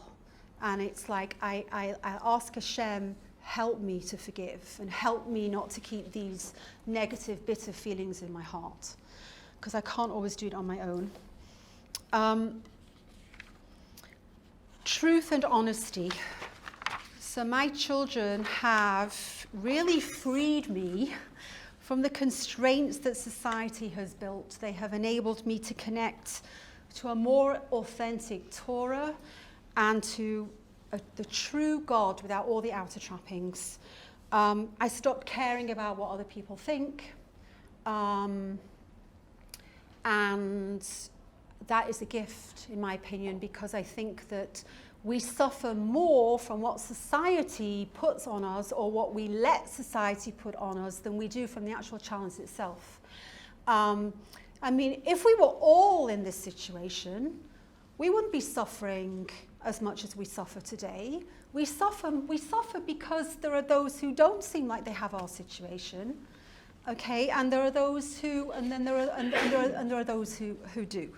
And it's like, I ask Hashem, help me to forgive, and help me not to keep these negative, bitter feelings in my heart, because I can't always do it on my own. Truth and honesty. So my children have really freed me from the constraints that society has built. They have enabled me to connect to a more authentic Torah and to the true God without all the outer trappings. I stopped caring about what other people think. And that is a gift, in my opinion, because I think that we suffer more from what society puts on us, or what we let society put on us, than we do from the actual challenge itself. I mean, if we were all in this situation, we wouldn't be suffering as much as we suffer today. We suffer because there are those who don't seem like they have our situation, okay, and there are those who, and then there are those who do.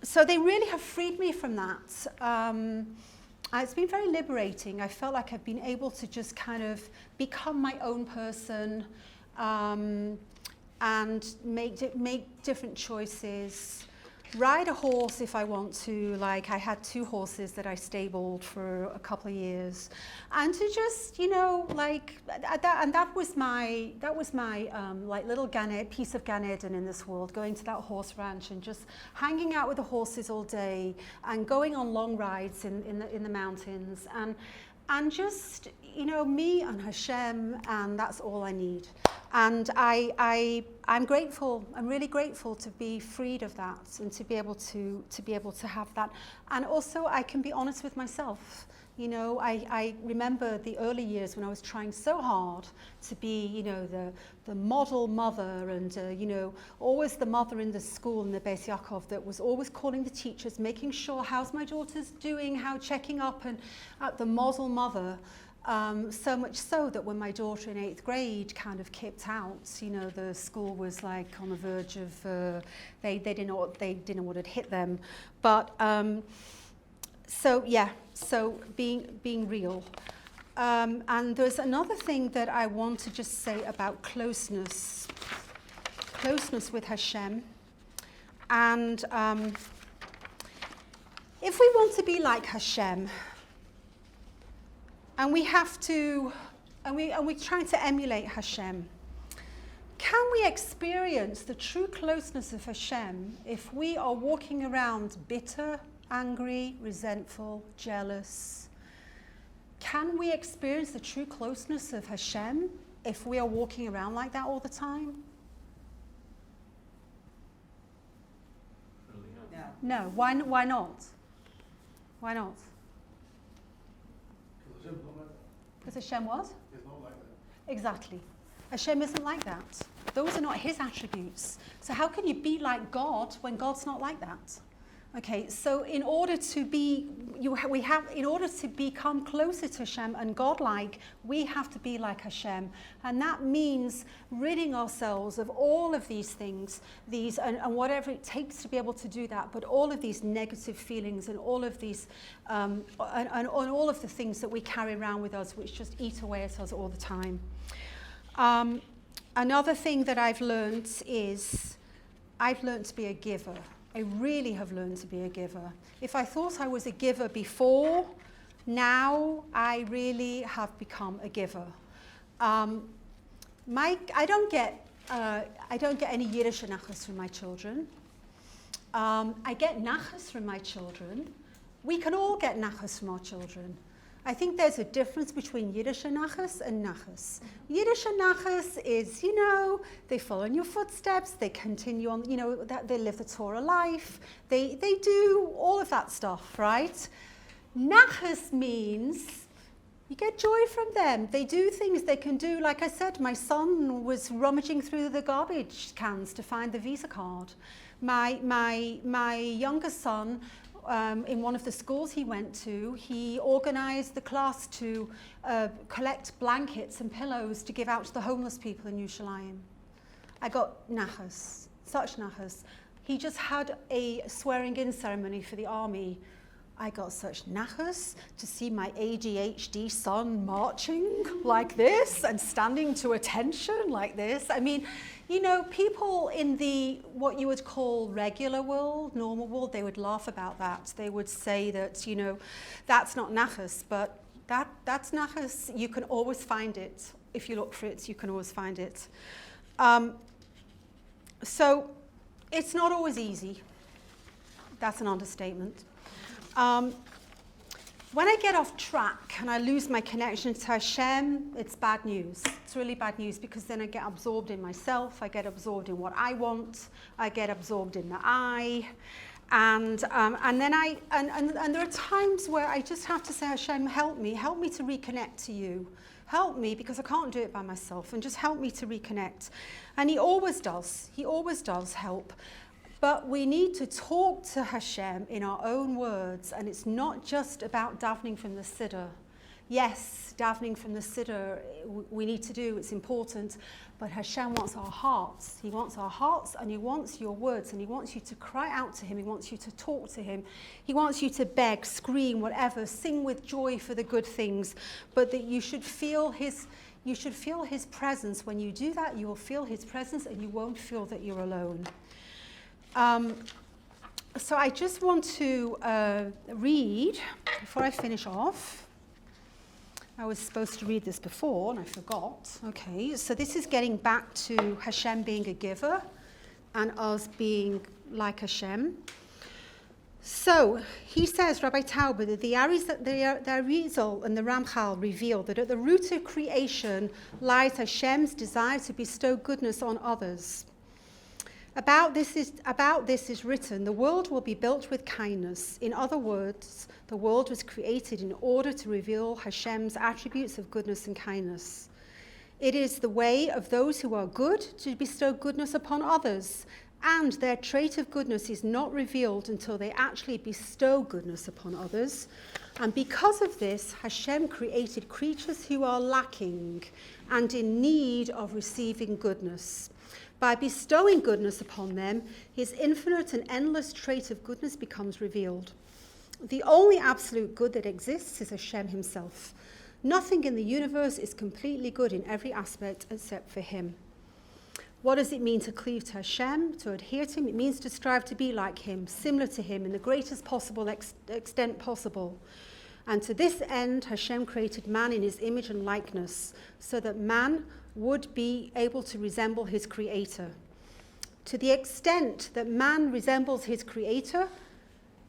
So they really have freed me from that. It's been very liberating. I felt like I've been able to just kind of become my own person, and make different choices. Ride a horse if I want to. Like, I had 2 horses that I stabled for a couple of years, and to just, you know, like that was my like little piece of Gan Eden in this world, going to that horse ranch and just hanging out with the horses all day, and going on long rides in the mountains, and just, you know, me and Hashem, and that's all I need. And I'm grateful. I'm really grateful to be freed of that, and to be able to have that. And also, I can be honest with myself. You know, I remember the early years when I was trying so hard to be, you know, the model mother, and you know, always the mother in the school in the Beis Yaakov that was always calling the teachers, making sure how's my daughter's doing, how checking up, and the model mother. So much so that when my daughter in 8th grade kind of kicked out, you know, the school was like on the verge of, they didn't know what had hit them. But so yeah, so being real. And there's another thing that I want to just say about closeness with Hashem. And if we want to be like Hashem, and we have to, and we're trying to emulate Hashem, can we experience the true closeness of Hashem if we are walking around bitter, angry, resentful, jealous? Can we experience the true closeness of Hashem if we are walking around like that all the time? No. Why not? Why not? Because Hashem what? It's not like that. Exactly. Hashem isn't like that. Those are not his attributes. So how can you be like God when God's not like that? Okay, so in order to become closer to Hashem and godlike, we have to be like Hashem, and that means ridding ourselves of all of these things, and whatever it takes to be able to do that. But all of these negative feelings and all of these, and all of the things that we carry around with us, which just eat away at us all the time. Another thing that I've learned is I've learned to be a giver. I really have learned to be a giver. If I thought I was a giver before, now I really have become a giver. I don't get any Yiddish nachas from my children. I get nachas from my children. We can all get nachas from our children. I think there's a difference between Yiddish nachas and nachas. Yiddish nachas is, they follow in your footsteps, they continue on, they live the Torah life, they do all of that stuff, right? Nachas means you get joy from them. They do things they can do. Like I said, my son was rummaging through the garbage cans to find the Visa card. My younger son, in one of the schools he went to, he organized the class to collect blankets and pillows to give out to the homeless people in Yerushalayim. I got nachas, such nachas. He just had a swearing-in ceremony for the army. I got such nachas to see my ADHD son marching like this and standing to attention like this. I mean, people in the, what you would call regular world, normal world, they would laugh about that. They would say that, that's not nachas, but that's nachas. You can always find it. If you look for it, you can always find it. So it's not always easy. That's an understatement. When I get off track and I lose my connection to Hashem, it's bad news. It's really bad news, because then I get absorbed in myself, I get absorbed in what I want, I get absorbed in the I, and then and there are times where I just have to say, Hashem, help me to reconnect to you. Help me, because I can't do it by myself, and just help me to reconnect. And he always does help. But we need to talk to Hashem in our own words, and it's not just about davening from the Siddur. Yes, davening from the Siddur we need to do, it's important, but Hashem wants our hearts. He wants our hearts, and he wants your words, and he wants you to cry out to him, he wants you to talk to him, he wants you to beg, scream, whatever, sing with joy for the good things, but that you should feel his presence. When you do that, you will feel his presence, and you won't feel that you're alone. So I just want to read, before I finish off. I was supposed to read this before, and I forgot. Okay, so this is getting back to Hashem being a giver and us being like Hashem. So he says, Rabbi Tauber, that the Arizal and the Ramchal reveal that at the root of creation lies Hashem's desire to bestow goodness on others. About this is written, the world will be built with kindness. In other words, the world was created in order to reveal Hashem's attributes of goodness and kindness. It is the way of those who are good to bestow goodness upon others, and their trait of goodness is not revealed until they actually bestow goodness upon others. And because of this, Hashem created creatures who are lacking and in need of receiving goodness. By bestowing goodness upon them, his infinite and endless trait of goodness becomes revealed. The only absolute good that exists is Hashem himself. Nothing in the universe is completely good in every aspect except for him. What does it mean to cleave to Hashem, to adhere to him? It means to strive to be like him, similar to him in the greatest possible extent possible. And to this end, Hashem created man in his image and likeness, so that man would be able to resemble his creator. To the extent that man resembles his creator,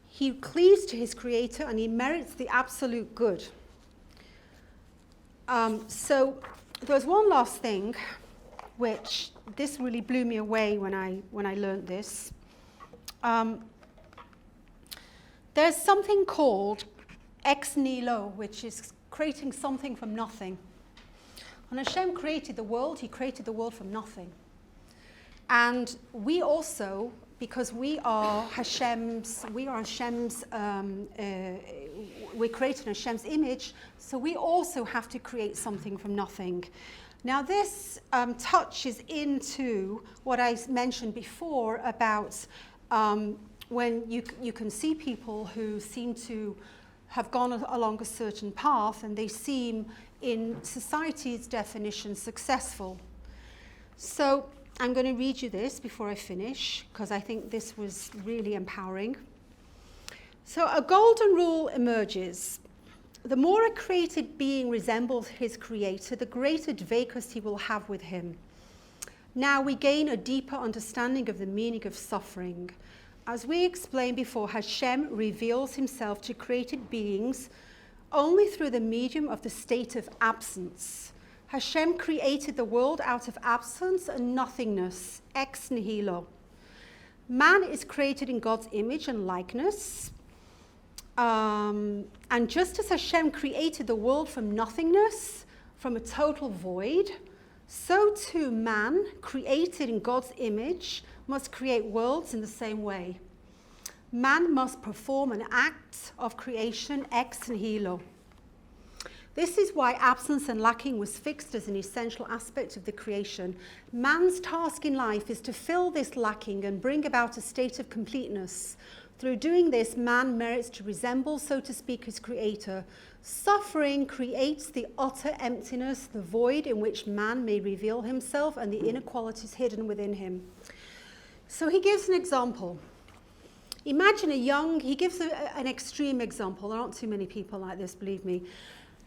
he cleaves to his creator and he merits the absolute good. So there's one last thing, which this really blew me away when I learned this. There's something called ex nihilo, which is creating something from nothing. When Hashem created the world, he created the world from nothing. And we also, because we are Hashem's, we're created in Hashem's image, so we also have to create something from nothing. Now this touches into what I mentioned before about when you can see people who seem to have gone along a certain path and they seem, in society's definition, successful. So I'm going to read you this before I finish, because I think this was really empowering. So a golden rule emerges. The more a created being resembles his creator, the greater dvekus he will have with him. Now we gain a deeper understanding of the meaning of suffering. As we explained before, Hashem reveals himself to created beings only through the medium of the state of absence. Hashem created the world out of absence and nothingness, ex nihilo. Man is created in God's image and likeness. And just as Hashem created the world from nothingness, from a total void, so too man, created in God's image, must create worlds in the same way. Man must perform an act of creation ex nihilo. This is why absence and lacking was fixed as an essential aspect of the creation. Man's task in life is to fill this lacking and bring about a state of completeness. Through doing this, man merits to resemble, so to speak, his creator. Suffering creates the utter emptiness, the void in which man may reveal himself and the inequalities hidden within him. So he gives an example. Imagine he gives an extreme example. There aren't too many people like this, believe me.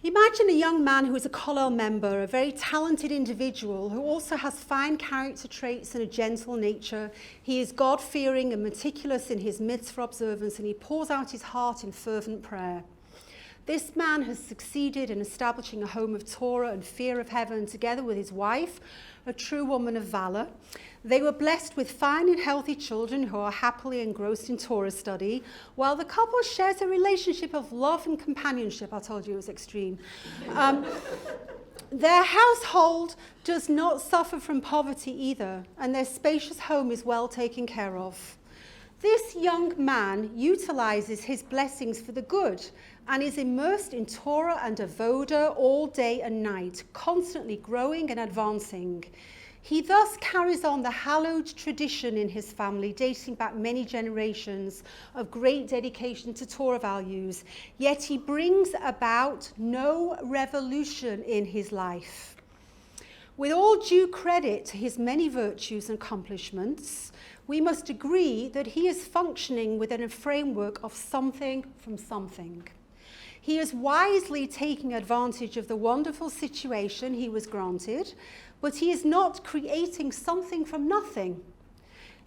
Imagine a young man who is a kollel member, a very talented individual who also has fine character traits and a gentle nature. He is God-fearing and meticulous in his mitzvah observance, and he pours out his heart in fervent prayer. This man has succeeded in establishing a home of Torah and fear of heaven together with his wife, a true woman of valor. They were blessed with fine and healthy children who are happily engrossed in Torah study, while the couple shares a relationship of love and companionship. I told you it was extreme. Their household does not suffer from poverty either, and their spacious home is well taken care of. This young man utilizes his blessings for the good and is immersed in Torah and avoda all day and night, constantly growing and advancing. He thus carries on the hallowed tradition in his family, dating back many generations of great dedication to Torah values, yet he brings about no revolution in his life. With all due credit to his many virtues and accomplishments, we must agree that he is functioning within a framework of something from something. He is wisely taking advantage of the wonderful situation he was granted, but he is not creating something from nothing.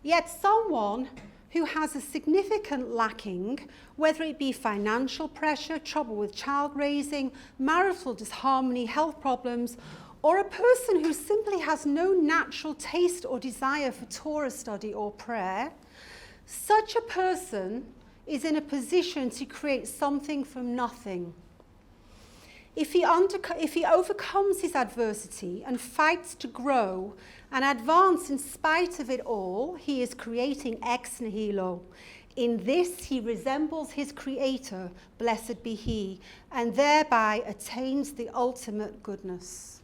Yet someone who has a significant lacking, whether it be financial pressure, trouble with child raising, marital disharmony, health problems, or a person who simply has no natural taste or desire for Torah study or prayer, such a person is in a position to create something from nothing. If he overcomes his adversity and fights to grow and advance in spite of it all, he is creating ex nihilo. In this, he resembles his creator, blessed be he, and thereby attains the ultimate goodness.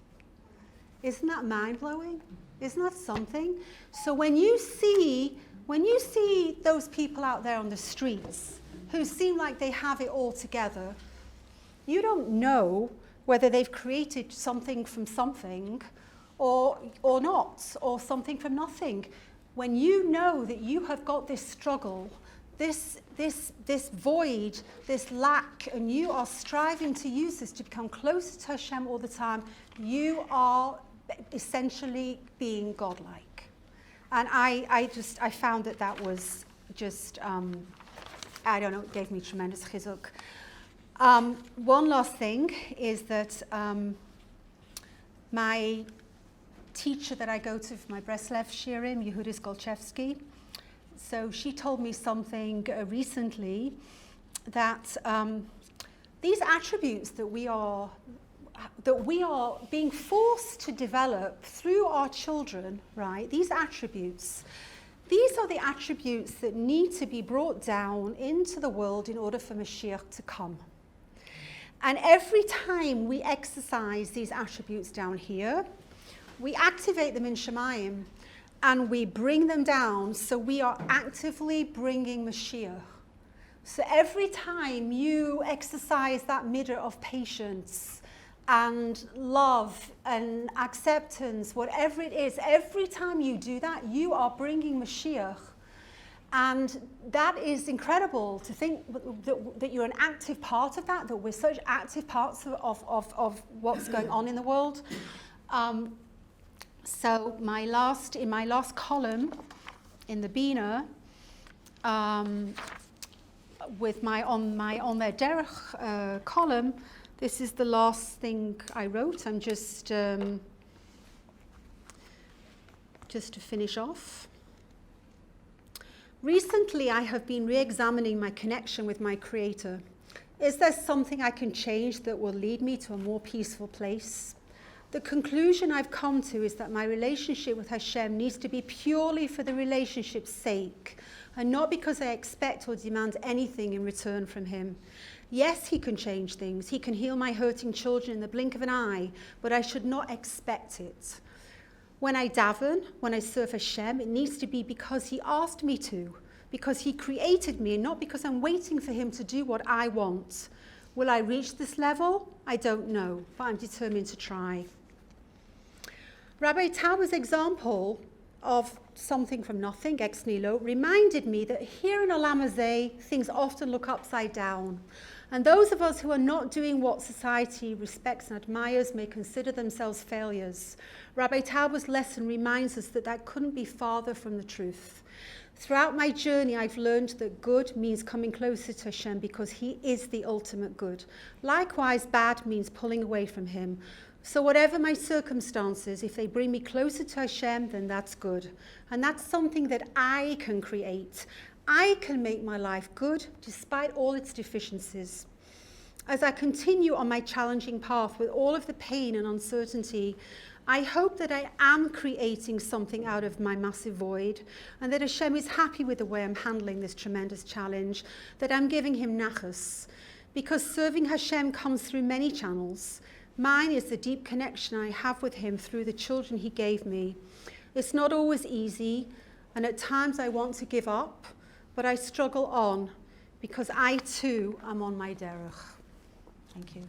Isn't that mind-blowing? Isn't that something? So when you see those people out there on the streets who seem like they have it all together, you don't know whether they've created something from something or not, or something from nothing. When you know that you have got this struggle, this void, this lack, and you are striving to use this to become closer to Hashem all the time, you are essentially being godlike. And I found that was just, I don't know, it gave me tremendous chizuk. One last thing is that my teacher that I go to for my Breslev Shirim, Yehudis Golchevsky, so she told me something recently that these attributes that we are that we are being forced to develop through our children, right? These attributes. These are the attributes that need to be brought down into the world in order for Mashiach to come. And every time we exercise these attributes down here, we activate them in Shemayim and we bring them down, so we are actively bringing Mashiach. So every time you exercise that midah of patience and love and acceptance, whatever it is, every time you do that, you are bringing Mashiach. And that is incredible to think that you're an active part of that we're such active parts of what's going on in the world. So in my last column in the Bina, with on their derech column, this is the last thing I wrote. I'm just to finish off. Recently, I have been re-examining my connection with my Creator. Is there something I can change that will lead me to a more peaceful place? The conclusion I've come to is that my relationship with Hashem needs to be purely for the relationship's sake, and not because I expect or demand anything in return from him. Yes, he can change things. He can heal my hurting children in the blink of an eye, but I should not expect it. When I daven, when I serve Hashem, it needs to be because he asked me to, because he created me, and not because I'm waiting for him to do what I want. Will I reach this level? I don't know, but I'm determined to try. Rabbi Tauber's example of something from nothing, ex nihilo, reminded me that here in Olam Hazeh, things often look upside down. And those of us who are not doing what society respects and admires may consider themselves failures. Rabbi Tauber's lesson reminds us that that couldn't be farther from the truth. Throughout my journey, I've learned that good means coming closer to Hashem because he is the ultimate good. Likewise, bad means pulling away from him. So whatever my circumstances, if they bring me closer to Hashem, then that's good. And that's something that I can create. I can make my life good despite all its deficiencies. As I continue on my challenging path with all of the pain and uncertainty, I hope that I am creating something out of my massive void, and that Hashem is happy with the way I'm handling this tremendous challenge, that I'm giving him nachas. Because serving Hashem comes through many channels. Mine is the deep connection I have with him through the children he gave me. It's not always easy, and at times I want to give up, but I struggle on because I too am on my derech. Thank you.